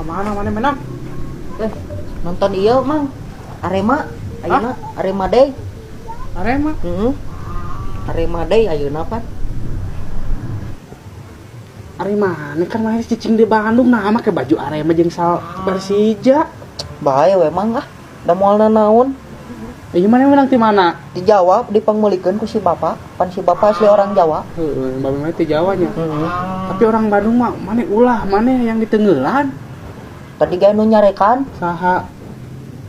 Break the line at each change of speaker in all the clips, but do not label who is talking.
Kemana mana menang?
Nonton ieu mang Arema ayeuna Arema Day.
Arema.
Arema Day ayeuna pan.
Arema, ini kan main cicing di Bandung, nah make baju Arema jeung sal Persija.
Bae we mang da moalna naon?
Ieu mana menang ti mana?
Dijawab dipangmeulikeun ku si Bapak, pan si Bapak asli orang Jawa.
Heeh, babe mah ti Jawanya. Tapi orang Bandung mah mana ulah, mana yang di Tenggelan.
Tadi ge anu nyarekan
Saha?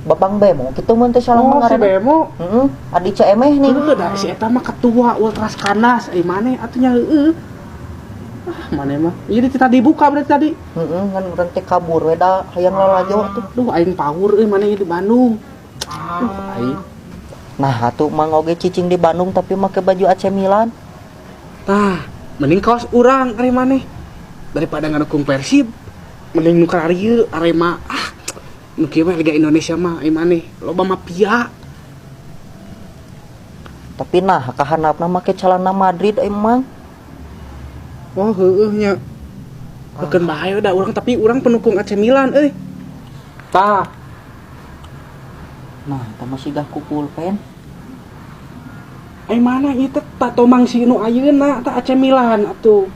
Babang Bemo kitu mun teh salah
Oh, si
ngaranna.
Bemo.
Adi Cemeh nih.
Heuh, da si eta mah ketua Ultras Kanas. Mana atunya heueuh. Mana mah? Ieu tadi dibuka berarti tadi.
Ngan urang teh kabur we da hayang lalajo tuh.
Duh, aing power mana di Bandung. Aing.
Nah, atuh mang oge cicing di Bandung tapi make baju AC Milan.
Tah, mending kaos urang ari maneh daripada ngadukung Persib. Mending nukar ieu Arema. Nu kieu mah Liga Indonesia mah ai maneh loba mafia.
Tapi nah kahanapna make calana Madrid emang.
Oh, heueuh nya. Bukan bahaya da urang tapi urang pendukung AC Milan euy. Tah,
Nah, eta masih gah ku pulpen.
ai mana ieu teh tatomang si nu ayeuna tah AC Milan atuh.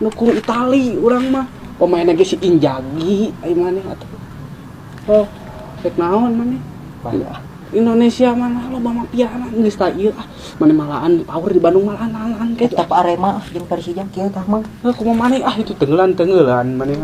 Nukung Itali urang mah. Pemainna ge si Inzaghi ai maneh atuh. Oh, rek naon maneh?
Bahaya.
Indonesia mana loba mafia geus tah ieu maneh malahan power di Bandung malahan
Tetap Arema jeung Persija kieu tah mang.
Kumaha maneh itu tenggelan maneh